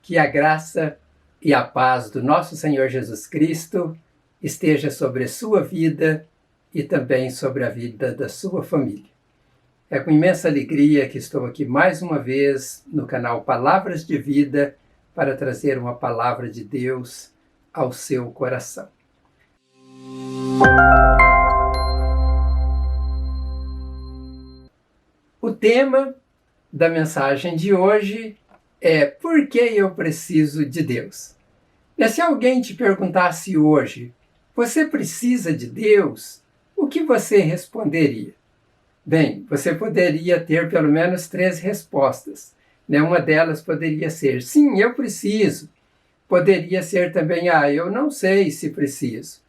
Que a graça e a paz do nosso Senhor Jesus Cristo esteja sobre a sua vida e também sobre a vida da sua família. É com imensa alegria que estou aqui mais uma vez no canal Palavras de Vida para trazer uma palavra de Deus ao seu coração. O tema da mensagem de hoje é: por que eu preciso de Deus? E se alguém te perguntasse hoje, você precisa de Deus? O que você responderia? Bem, você poderia ter pelo menos 3 respostas. Uma delas poderia ser: sim, eu preciso. Poderia ser também: eu não sei se preciso.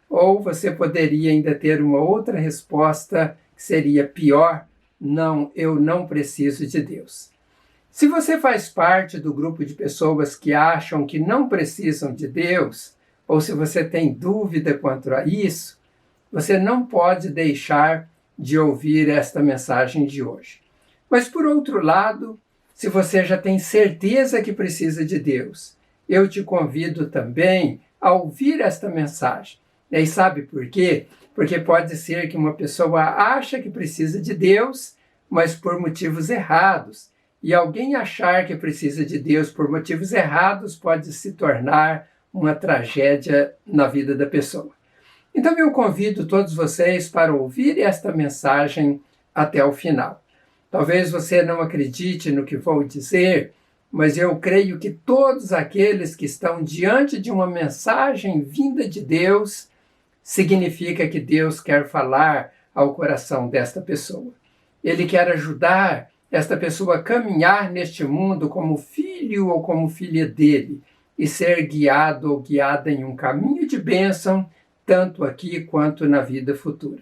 Ou você poderia ainda ter uma outra resposta que seria pior: não, eu não preciso de Deus. Se você faz parte do grupo de pessoas que acham que não precisam de Deus, ou se você tem dúvida quanto a isso, você não pode deixar de ouvir esta mensagem de hoje. Mas, por outro lado, se você já tem certeza que precisa de Deus, eu te convido também a ouvir esta mensagem. E sabe por quê? Porque pode ser que uma pessoa acha que precisa de Deus, mas por motivos errados. E alguém achar que precisa de Deus por motivos errados pode se tornar uma tragédia na vida da pessoa. Então eu convido todos vocês para ouvir esta mensagem até o final. Talvez você não acredite no que vou dizer, mas eu creio que todos aqueles que estão diante de uma mensagem vinda de Deus, significa que Deus quer falar ao coração desta pessoa. Ele quer ajudar esta pessoa a caminhar neste mundo como filho ou como filha dele e ser guiado ou guiada em um caminho de bênção, tanto aqui quanto na vida futura.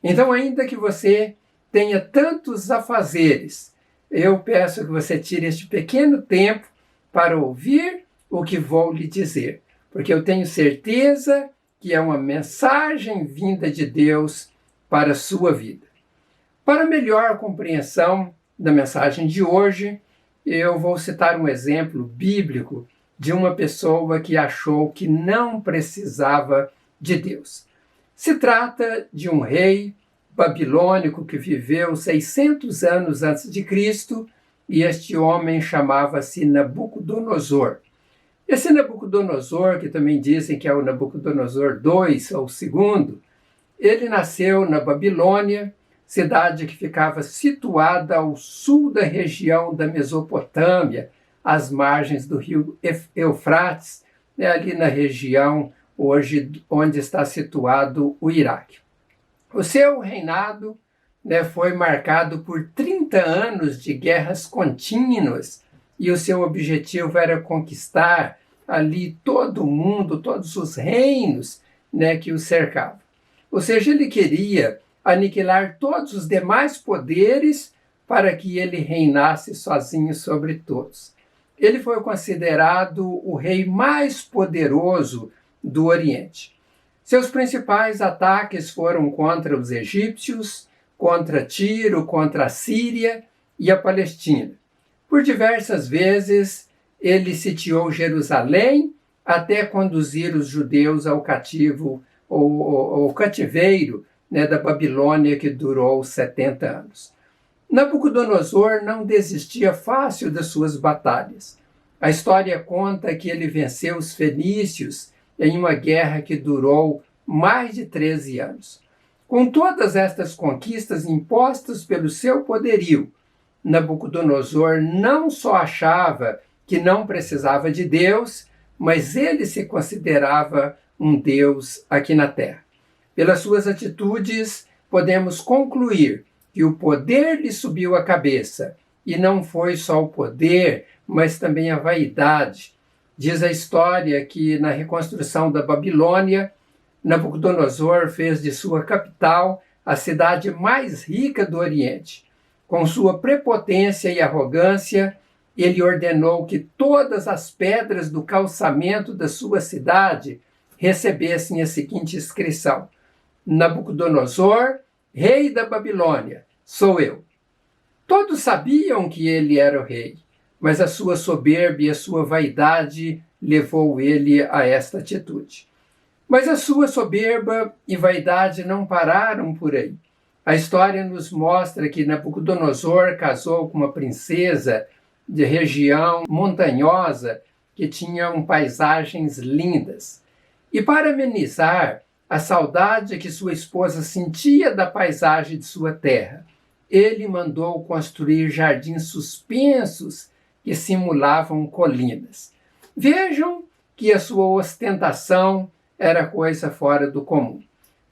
Então, ainda que você tenha tantos afazeres, eu peço que você tire este pequeno tempo para ouvir o que vou lhe dizer, porque eu tenho certeza que é uma mensagem vinda de Deus para a sua vida. Para melhor compreensão da mensagem de hoje, eu vou citar um exemplo bíblico de uma pessoa que achou que não precisava de Deus. Se trata de um rei babilônico que viveu 600 anos antes de Cristo, e este homem chamava-se Nabucodonosor. Esse Nabucodonosor, que também dizem que é o Nabucodonosor II ou II, ele nasceu na Babilônia, cidade que ficava situada ao sul da região da Mesopotâmia, às margens do rio Eufrates, ali na região hoje onde está situado o Iraque. O seu reinado foi marcado por 30 anos de guerras contínuas, e o seu objetivo era conquistar ali todo o mundo, todos os reinos que o cercavam. Ou seja, ele queria aniquilar todos os demais poderes para que ele reinasse sozinho sobre todos. Ele foi considerado o rei mais poderoso do Oriente. Seus principais ataques foram contra os egípcios, contra Tiro, contra a Síria e a Palestina. Por diversas vezes, ele sitiou Jerusalém até conduzir os judeus ao cativeiro da Babilônia, que durou 70 anos. Nabucodonosor não desistia fácil das suas batalhas. A história conta que ele venceu os fenícios em uma guerra que durou mais de 13 anos. Com todas estas conquistas impostas pelo seu poderio, Nabucodonosor não só achava que não precisava de Deus, mas ele se considerava um Deus aqui na terra. Pelas suas atitudes, podemos concluir que o poder lhe subiu à cabeça, e não foi só o poder, mas também a vaidade. Diz a história que, na reconstrução da Babilônia, Nabucodonosor fez de sua capital a cidade mais rica do Oriente. Com sua prepotência e arrogância, ele ordenou que todas as pedras do calçamento da sua cidade recebessem a seguinte inscrição: Nabucodonosor, rei da Babilônia, sou eu. Todos sabiam que ele era o rei, mas a sua soberba e a sua vaidade levou ele a esta atitude. Mas a sua soberba e vaidade não pararam por aí. A história nos mostra que Nabucodonosor casou com uma princesa de região montanhosa que tinham paisagens lindas. E para amenizar a saudade que sua esposa sentia da paisagem de sua terra, ele mandou construir jardins suspensos que simulavam colinas. Vejam que a sua ostentação era coisa fora do comum.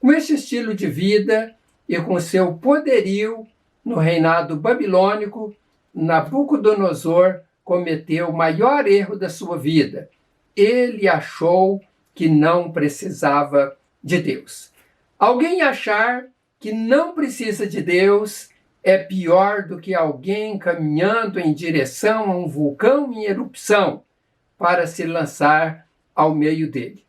Com este estilo de vida e com seu poderio no reinado babilônico, Nabucodonosor cometeu o maior erro da sua vida. Ele achou que não precisava de Deus. Alguém achar que não precisa de Deus é pior do que alguém caminhando em direção a um vulcão em erupção para se lançar ao meio dele.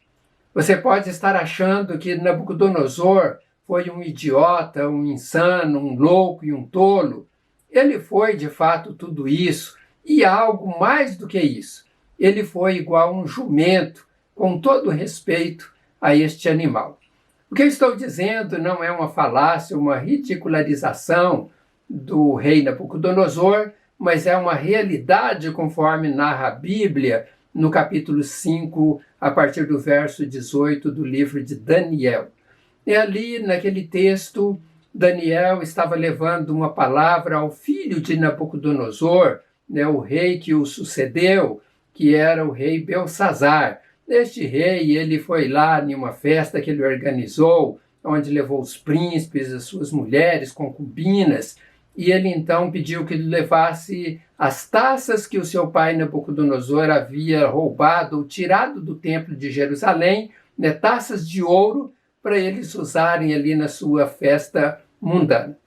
Você pode estar achando que Nabucodonosor foi um idiota, um insano, um louco e um tolo. Ele foi, de fato, tudo isso e algo mais do que isso. Ele foi igual a um jumento, com todo respeito a este animal. O que eu estou dizendo não é uma falácia, uma ridicularização do rei Nabucodonosor, mas é uma realidade conforme narra a Bíblia no capítulo 5, a partir do verso 18 do livro de Daniel. E ali, naquele texto, Daniel estava levando uma palavra ao filho de Nabucodonosor, o rei que o sucedeu, que era o rei Belsazar. Este rei, ele foi lá em uma festa que ele organizou, onde levou os príncipes, as suas mulheres, concubinas, e ele então pediu que ele levasse as taças que o seu pai Nabucodonosor havia roubado ou tirado do templo de Jerusalém, taças de ouro, para eles usarem ali na sua festa mundana.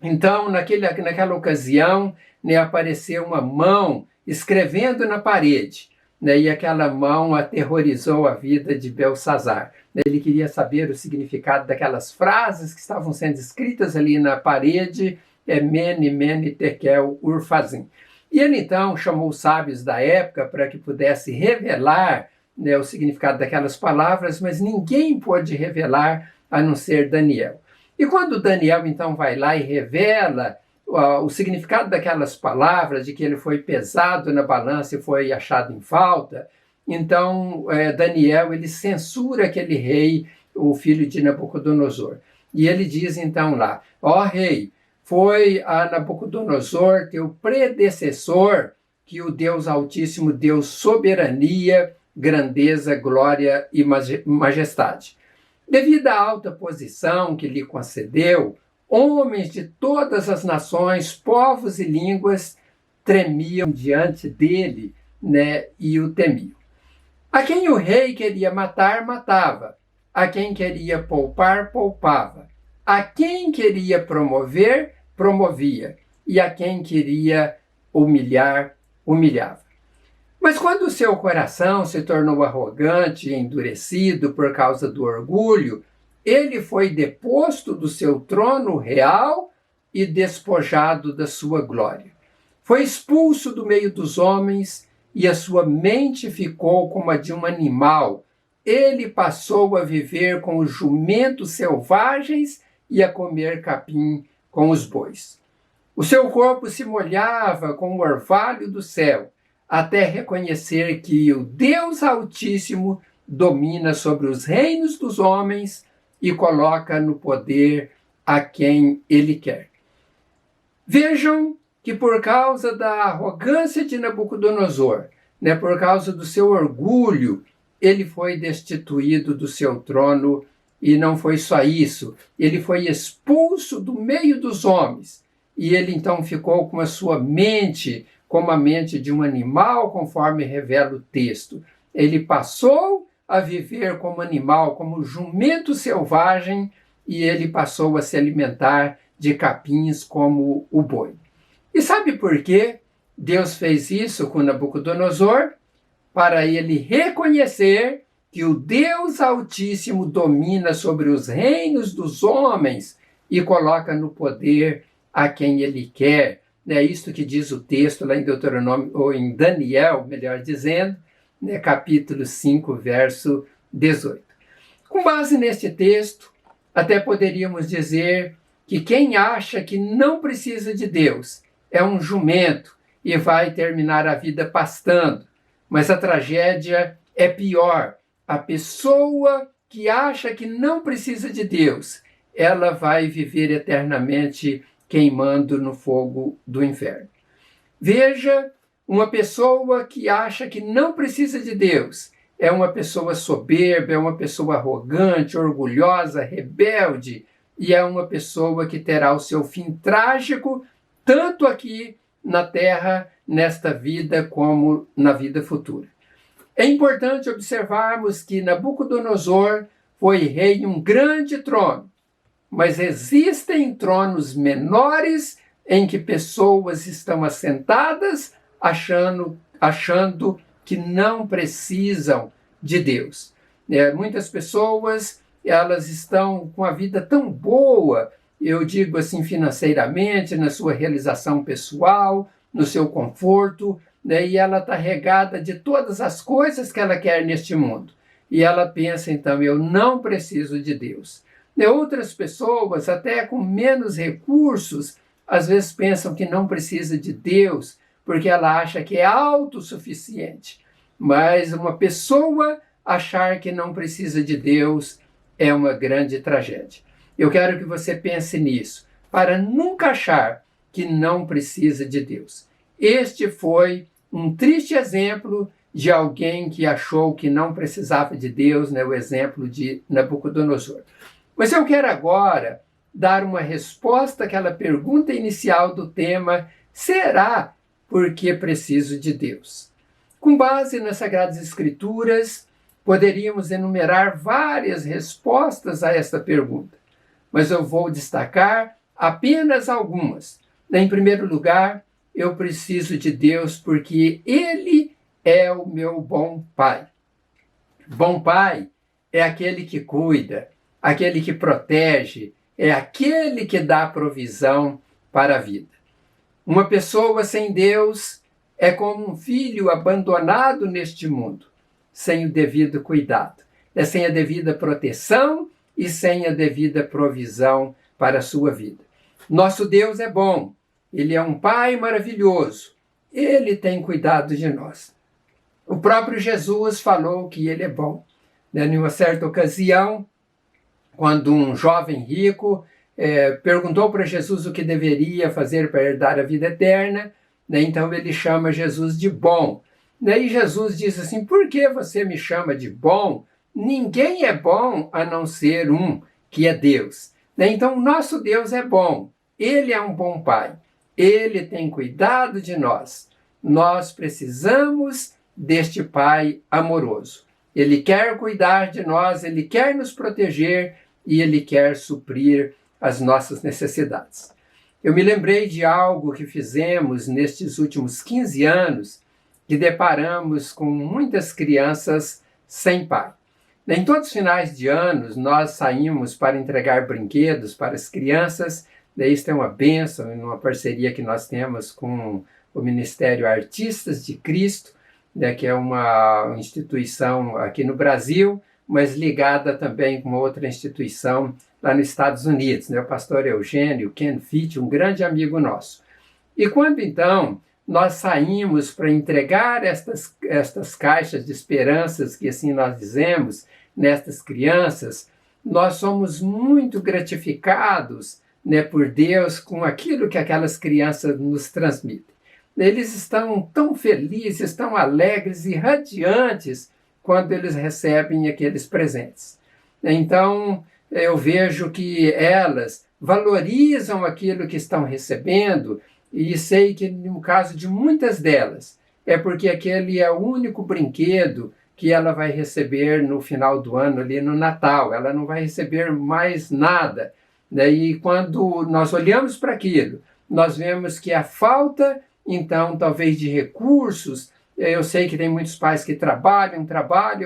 Então, naquela ocasião, apareceu uma mão escrevendo na parede, e aquela mão aterrorizou a vida de Belsazar. Ele queria saber o significado daquelas frases que estavam sendo escritas ali na parede, Mene, Mene, Tekel, Urfazim. E ele então chamou os sábios da época para que pudesse revelar o significado daquelas palavras, mas ninguém pôde revelar a não ser Daniel. E quando Daniel então vai lá e revela o significado daquelas palavras, de que ele foi pesado na balança e foi achado em falta, então Daniel ele censura aquele rei, o filho de Nabucodonosor. E ele diz então lá, rei, foi a Nabucodonosor, teu predecessor, que o Deus Altíssimo deu soberania, grandeza, glória e majestade. Devido à alta posição que lhe concedeu, homens de todas as nações, povos e línguas tremiam diante dele, e o temiam. A quem o rei queria matar, matava. A quem queria poupar, poupava. A quem queria promover, promovia. E a quem queria humilhar, humilhava. Mas quando o seu coração se tornou arrogante e endurecido por causa do orgulho, ele foi deposto do seu trono real e despojado da sua glória. Foi expulso do meio dos homens e a sua mente ficou como a de um animal. Ele passou a viver com os jumentos selvagens e a comer capim com os bois. O seu corpo se molhava com o orvalho do céu, até reconhecer que o Deus Altíssimo domina sobre os reinos dos homens e coloca no poder a quem ele quer. Vejam que por causa da arrogância de Nabucodonosor, por causa do seu orgulho, ele foi destituído do seu trono e não foi só isso, ele foi expulso do meio dos homens e ele então ficou com a sua mente como a mente de um animal, conforme revela o texto. Ele passou a viver como animal, como jumento selvagem, e ele passou a se alimentar de capins como o boi. E sabe por quê Deus fez isso com Nabucodonosor? Para ele reconhecer que o Deus Altíssimo domina sobre os reinos dos homens e coloca no poder a quem ele quer, É isto que diz o texto lá em Deuteronômio, ou em Daniel, melhor dizendo, né, capítulo 5, verso 18. Com base neste texto, até poderíamos dizer que quem acha que não precisa de Deus é um jumento e vai terminar a vida pastando. Mas a tragédia é pior. A pessoa que acha que não precisa de Deus, ela vai viver eternamente queimando no fogo do inferno. Veja, uma pessoa que acha que não precisa de Deus é uma pessoa soberba, é uma pessoa arrogante, orgulhosa, rebelde, e é uma pessoa que terá o seu fim trágico, tanto aqui na terra, nesta vida, como na vida futura. É importante observarmos que Nabucodonosor foi rei em um grande trono, mas existem tronos menores em que pessoas estão assentadas achando que não precisam de Deus. Muitas pessoas, elas estão com a vida tão boa, eu digo assim, financeiramente, na sua realização pessoal, no seu conforto, e ela está regada de todas as coisas que ela quer neste mundo. E ela pensa, então, eu não preciso de Deus. Outras pessoas, até com menos recursos, às vezes pensam que não precisa de Deus, porque ela acha que é autossuficiente. Mas uma pessoa achar que não precisa de Deus é uma grande tragédia. Eu quero que você pense nisso, para nunca achar que não precisa de Deus. Este foi um triste exemplo de alguém que achou que não precisava de Deus, o exemplo de Nabucodonosor. Mas eu quero agora dar uma resposta àquela pergunta inicial do tema: será porque preciso de Deus? Com base nas Sagradas Escrituras, poderíamos enumerar várias respostas a esta pergunta, mas eu vou destacar apenas algumas. Em primeiro lugar, eu preciso de Deus porque Ele é o meu bom Pai. Bom Pai é aquele que cuida, aquele que protege, é aquele que dá provisão para a vida. Uma pessoa sem Deus é como um filho abandonado neste mundo, sem o devido cuidado, sem a devida proteção e sem a devida provisão para a sua vida. Nosso Deus é bom, Ele é um Pai maravilhoso, Ele tem cuidado de nós. O próprio Jesus falou que Ele é bom. Em uma certa ocasião, quando um jovem rico perguntou para Jesus o que deveria fazer para herdar a vida eterna, então ele chama Jesus de bom. E Jesus diz assim: por que você me chama de bom? Ninguém é bom a não ser um, que é Deus. Então, nosso Deus é bom. Ele é um bom Pai. Ele tem cuidado de nós. Nós precisamos deste Pai amoroso. Ele quer cuidar de nós, Ele quer nos proteger e Ele quer suprir as nossas necessidades. Eu me lembrei de algo que fizemos nestes últimos 15 anos, que deparamos com muitas crianças sem pai. Em todos os finais de anos, nós saímos para entregar brinquedos para as crianças. Isso é uma bênção, uma parceria que nós temos com o Ministério Artistas de Cristo, que é uma instituição aqui no Brasil, mas ligada também com outra instituição lá nos Estados Unidos, o pastor Eugênio Ken Fitch, um grande amigo nosso. E quando então nós saímos para entregar estas caixas de esperanças, que assim nós dizemos, nestas crianças, nós somos muito gratificados por Deus com aquilo que aquelas crianças nos transmitem. Eles estão tão felizes, tão alegres e radiantes quando eles recebem aqueles presentes. Então, eu vejo que elas valorizam aquilo que estão recebendo e sei que, no caso de muitas delas, é porque aquele é o único brinquedo que ela vai receber no final do ano, ali no Natal. Ela não vai receber mais nada. E quando nós olhamos para aquilo, nós vemos que a falta, então, talvez de recursos. Eu sei que tem muitos pais que trabalham,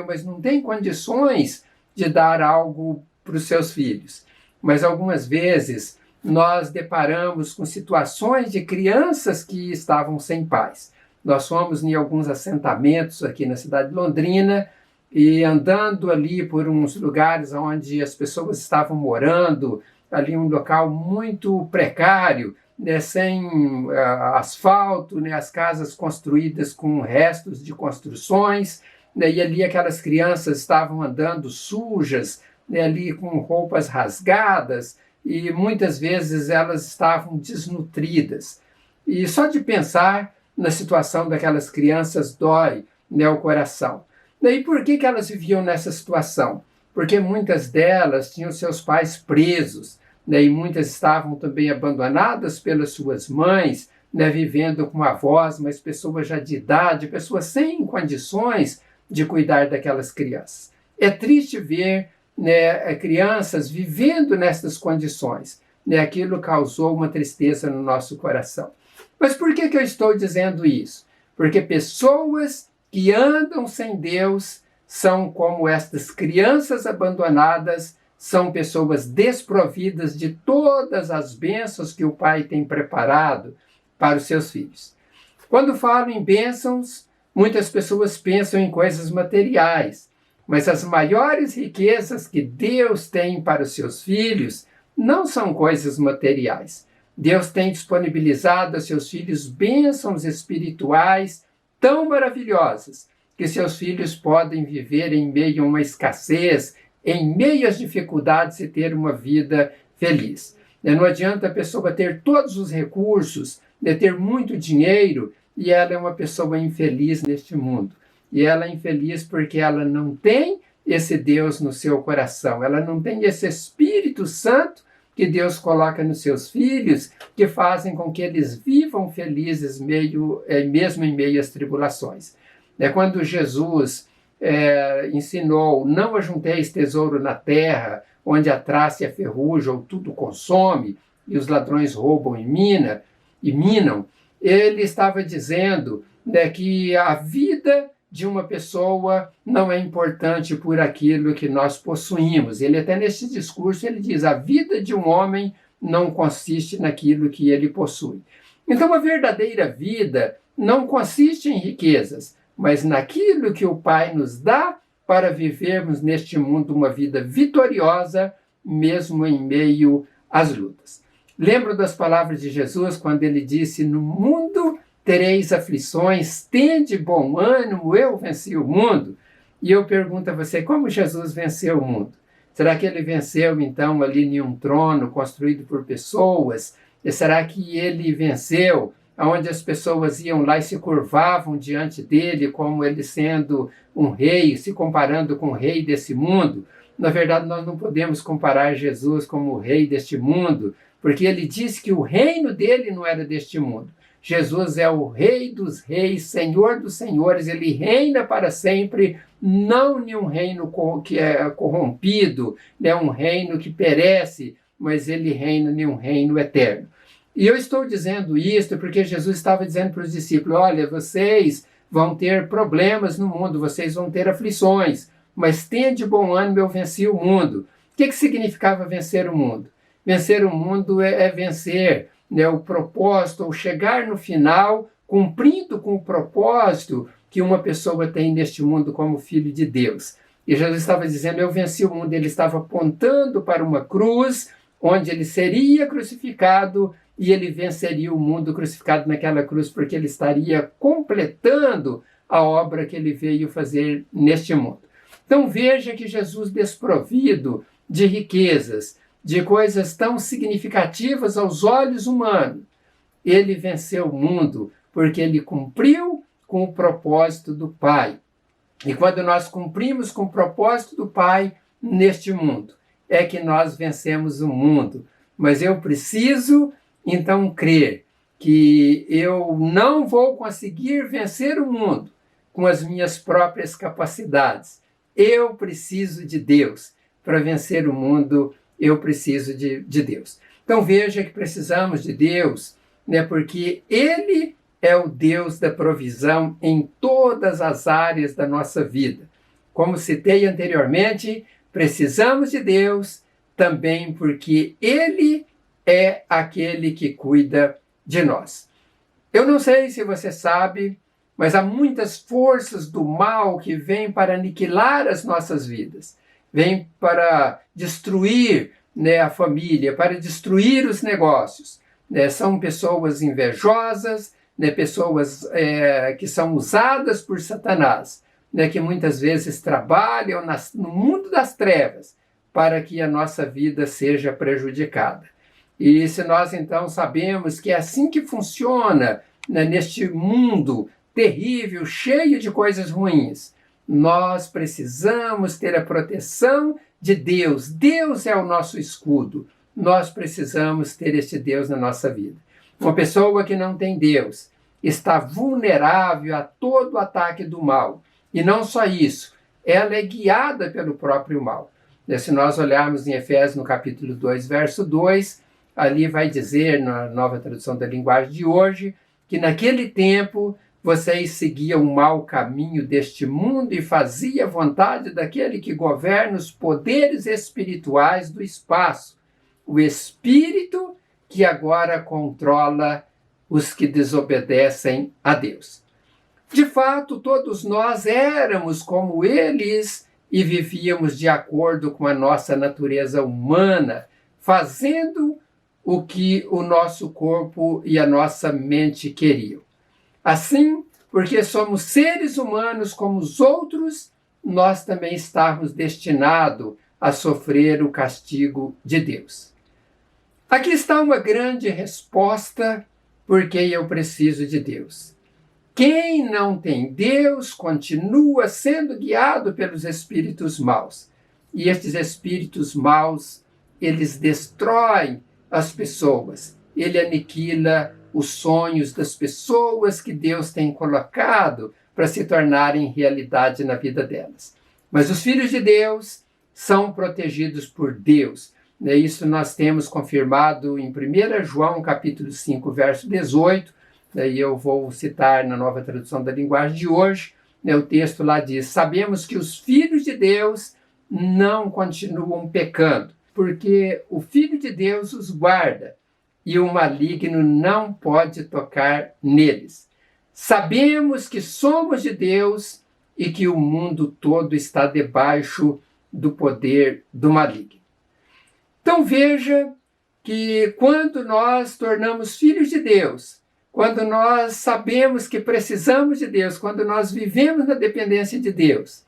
mas não têm condições de dar algo para os seus filhos. Mas algumas vezes nós deparamos com situações de crianças que estavam sem pais. Nós fomos em alguns assentamentos aqui na cidade de Londrina e andando ali por uns lugares onde as pessoas estavam morando, ali um local muito precário, né, sem asfalto, né, as casas construídas com restos de construções, né, e ali aquelas crianças estavam andando sujas, né, ali com roupas rasgadas, e muitas vezes elas estavam desnutridas. E só de pensar na situação daquelas crianças dói, né, o coração. E por que elas viviam nessa situação? Porque muitas delas tinham seus pais presos, né, e muitas estavam também abandonadas pelas suas mães, né, vivendo com avós, mas pessoas já de idade, pessoas sem condições de cuidar daquelas crianças. É triste ver, né, crianças vivendo nessas condições. Né, aquilo causou uma tristeza no nosso coração. Mas por que eu estou dizendo isso? Porque pessoas que andam sem Deus são como estas crianças abandonadas, são pessoas desprovidas de todas as bênçãos que o Pai tem preparado para os seus filhos. Quando falo em bênçãos, muitas pessoas pensam em coisas materiais, mas as maiores riquezas que Deus tem para os seus filhos não são coisas materiais. Deus tem disponibilizado a seus filhos bênçãos espirituais tão maravilhosas que seus filhos podem viver em meio a uma escassez, em meio às dificuldades e ter uma vida feliz. Não adianta a pessoa ter todos os recursos, ter muito dinheiro, e ela é uma pessoa infeliz neste mundo. E ela é infeliz porque ela não tem esse Deus no seu coração, ela não tem esse Espírito Santo que Deus coloca nos seus filhos, que fazem com que eles vivam felizes mesmo em meio às tribulações. Quando Jesus ensinou, não ajunteis tesouro na terra, onde a traça e a ferrugem ou tudo consome, e os ladrões roubam e minam, ele estava dizendo, né, que a vida de uma pessoa não é importante por aquilo que nós possuímos. Ele até nesse discurso ele diz, a vida de um homem não consiste naquilo que ele possui. Então a verdadeira vida não consiste em riquezas, mas naquilo que o Pai nos dá para vivermos neste mundo uma vida vitoriosa, mesmo em meio às lutas. Lembro das palavras de Jesus quando ele disse, no mundo tereis aflições, tende bom ânimo, eu venci o mundo. E eu pergunto a você, como Jesus venceu o mundo? Será que ele venceu, então, ali em um trono construído por pessoas? E será que ele venceu onde as pessoas iam lá e se curvavam diante dele, como ele sendo um rei, se comparando com o rei desse mundo? Na verdade, nós não podemos comparar Jesus como o rei deste mundo, porque ele disse que o reino dele não era deste mundo. Jesus é o Rei dos Reis, Senhor dos Senhores, ele reina para sempre, não em um reino que é corrompido, né, um reino que perece, mas ele reina em um reino eterno. E eu estou dizendo isso porque Jesus estava dizendo para os discípulos, olha, vocês vão ter problemas no mundo, vocês vão ter aflições, mas tende bom ânimo, eu venci o mundo. O que significava vencer o mundo? Vencer o mundo é vencer, né, o propósito, ou chegar no final, cumprindo com o propósito que uma pessoa tem neste mundo como filho de Deus. E Jesus estava dizendo, eu venci o mundo, ele estava apontando para uma cruz, onde ele seria crucificado, e ele venceria o mundo crucificado naquela cruz, porque ele estaria completando a obra que ele veio fazer neste mundo. Então veja que Jesus, desprovido de riquezas, de coisas tão significativas aos olhos humanos, ele venceu o mundo porque ele cumpriu com o propósito do Pai. E quando nós cumprimos com o propósito do Pai neste mundo, é que nós vencemos o mundo. Mas eu preciso, então, crer que eu não vou conseguir vencer o mundo com as minhas próprias capacidades. Eu preciso de Deus. Para vencer o mundo, eu preciso de Deus. Então veja que precisamos de Deus, né, porque Ele é o Deus da provisão em todas as áreas da nossa vida. Como citei anteriormente, precisamos de Deus também porque Ele é aquele que cuida de nós. Eu não sei se você sabe, mas há muitas forças do mal que vêm para aniquilar as nossas vidas, vêm para destruir, a família, para destruir os negócios. São pessoas invejosas, pessoas que são usadas por Satanás, que muitas vezes trabalham no mundo das trevas para que a nossa vida seja prejudicada. E se nós então sabemos que é assim que funciona, neste mundo terrível, cheio de coisas ruins, nós precisamos ter a proteção de Deus. Deus é o nosso escudo. Nós precisamos ter este Deus na nossa vida. Uma pessoa que não tem Deus está vulnerável a todo o ataque do mal. E não só isso, ela é guiada pelo próprio mal. Se nós olharmos em Efésios, no capítulo 2, verso 2, ali vai dizer, na nova tradução da linguagem de hoje, que naquele tempo vocês seguiam o mau caminho deste mundo e faziam a vontade daquele que governa os poderes espirituais do espaço, o espírito que agora controla os que desobedecem a Deus. De fato, todos nós éramos como eles e vivíamos de acordo com a nossa natureza humana, fazendo o que o nosso corpo e a nossa mente queriam. Assim, porque somos seres humanos como os outros, nós também estamos destinados a sofrer o castigo de Deus. Aqui está uma grande resposta porque eu preciso de Deus. Quem não tem Deus continua sendo guiado pelos espíritos maus. E estes espíritos maus, eles destroem as pessoas. Ele aniquila os sonhos das pessoas que Deus tem colocado para se tornarem realidade na vida delas. Mas os filhos de Deus são protegidos por Deus. Isso nós temos confirmado em 1 João, capítulo 5, verso 18. Daí eu vou citar na nova tradução da linguagem de hoje. O texto lá diz: sabemos que os filhos de Deus não continuam pecando, porque o Filho de Deus os guarda e o maligno não pode tocar neles. Sabemos que somos de Deus e que o mundo todo está debaixo do poder do maligno. Então veja que quando nós tornamos filhos de Deus, quando nós sabemos que precisamos de Deus, quando nós vivemos na dependência de Deus,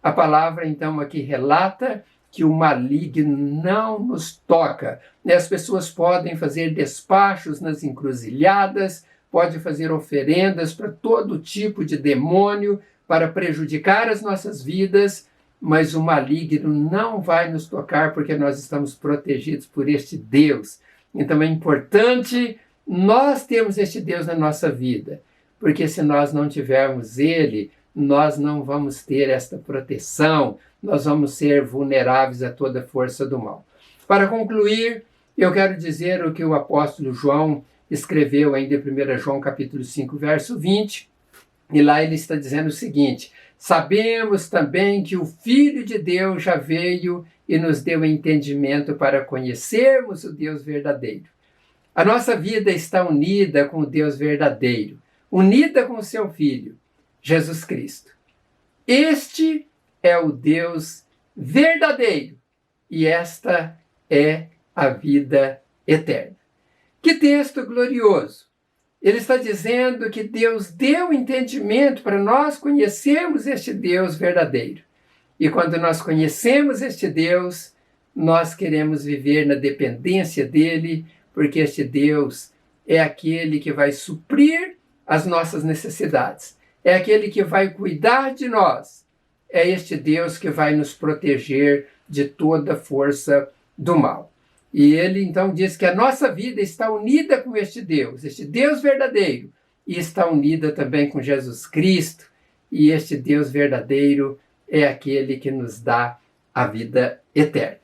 a palavra então aqui relata que o maligno não nos toca. As pessoas podem fazer despachos nas encruzilhadas, podem fazer oferendas para todo tipo de demônio, para prejudicar as nossas vidas, mas o maligno não vai nos tocar porque nós estamos protegidos por este Deus. Então é importante nós termos este Deus na nossa vida, porque se nós não tivermos Ele, nós não vamos ter esta proteção, nós vamos ser vulneráveis a toda força do mal. Para concluir, eu quero dizer o que o apóstolo João escreveu ainda em 1 João capítulo 5, verso 20, e lá ele está dizendo o seguinte: sabemos também que o Filho de Deus já veio e nos deu entendimento para conhecermos o Deus verdadeiro. A nossa vida está unida com o Deus verdadeiro, unida com o seu Filho, Jesus Cristo. Este é o Deus verdadeiro e esta é a vida eterna. Que texto glorioso! Ele está dizendo que Deus deu entendimento para nós conhecermos este Deus verdadeiro. E quando nós conhecemos este Deus, nós queremos viver na dependência dele, porque este Deus é aquele que vai suprir as nossas necessidades. É aquele que vai cuidar de nós. É este Deus que vai nos proteger de toda força do mal. E ele então diz que a nossa vida está unida com este Deus verdadeiro, e está unida também com Jesus Cristo, e este Deus verdadeiro é aquele que nos dá a vida eterna.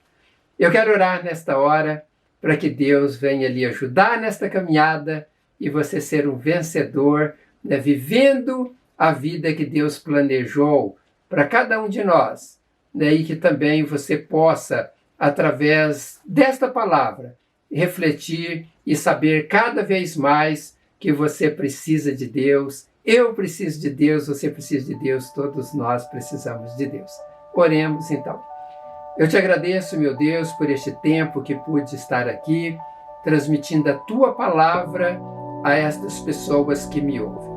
Eu quero orar nesta hora para que Deus venha lhe ajudar nesta caminhada e você ser um vencedor, vivendo a vida que Deus planejou para cada um de nós, e que também você possa, através desta palavra, refletir e saber cada vez mais que você precisa de Deus, eu preciso de Deus, você precisa de Deus, todos nós precisamos de Deus. Oremos então. Eu te agradeço, meu Deus, por este tempo que pude estar aqui, transmitindo a Tua palavra a estas pessoas que me ouvem.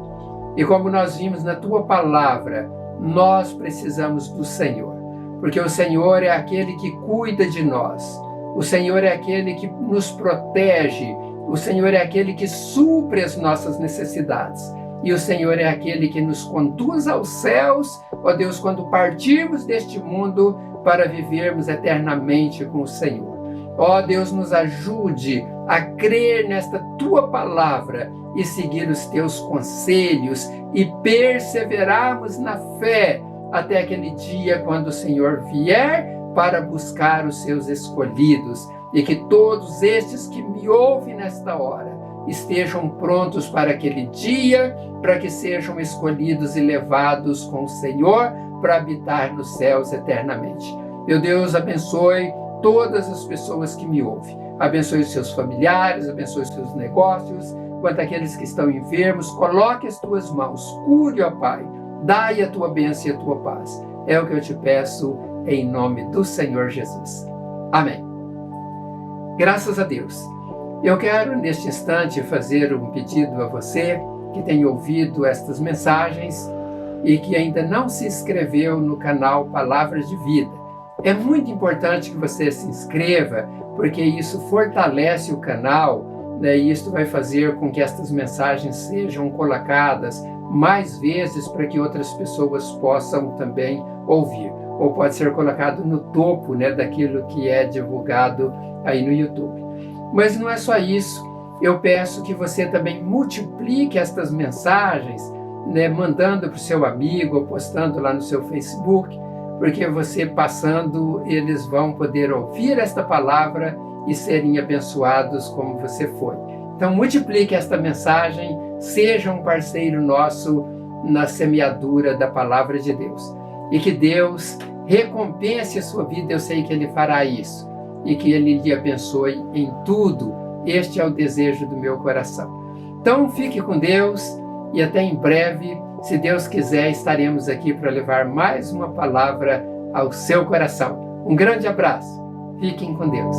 E como nós vimos na Tua palavra, nós precisamos do Senhor, porque o Senhor é aquele que cuida de nós, o Senhor é aquele que nos protege, o Senhor é aquele que supre as nossas necessidades, e o Senhor é aquele que nos conduz aos céus, ó Deus, quando partirmos deste mundo para vivermos eternamente com o Senhor. Ó Deus, nos ajude a crer nesta Tua palavra e seguir os Teus conselhos e perseverarmos na fé até aquele dia quando o Senhor vier para buscar os seus escolhidos, e que todos estes que me ouvem nesta hora estejam prontos para aquele dia, para que sejam escolhidos e levados com o Senhor para habitar nos céus eternamente. Meu Deus, abençoe todas as pessoas que me ouvem. Abençoe os seus familiares, abençoe os seus negócios. Quanto àqueles que estão enfermos, coloque as Tuas mãos, cure, ó Pai, dai a Tua bênção e a Tua paz. É o que eu te peço em nome do Senhor Jesus. Amém. Graças a Deus. Eu quero, neste instante, fazer um pedido a você que tem ouvido estas mensagens e que ainda não se inscreveu no canal Palavras de Vida. É muito importante que você se inscreva, porque isso fortalece o canal, né? E isso vai fazer com que estas mensagens sejam colocadas mais vezes para que outras pessoas possam também ouvir. Ou pode ser colocado no topo, né, daquilo que é divulgado aí no YouTube. Mas não é só isso. Eu peço que você também multiplique estas mensagens, né, mandando para o seu amigo ou postando lá no seu Facebook, porque você passando, eles vão poder ouvir esta palavra e serem abençoados como você foi. Então multiplique esta mensagem, seja um parceiro nosso na semeadura da palavra de Deus. E que Deus recompense a sua vida, eu sei que Ele fará isso, e que Ele lhe abençoe em tudo. Este é o desejo do meu coração. Então fique com Deus e até em breve, se Deus quiser, estaremos aqui para levar mais uma palavra ao seu coração. Um grande abraço. Fiquem com Deus.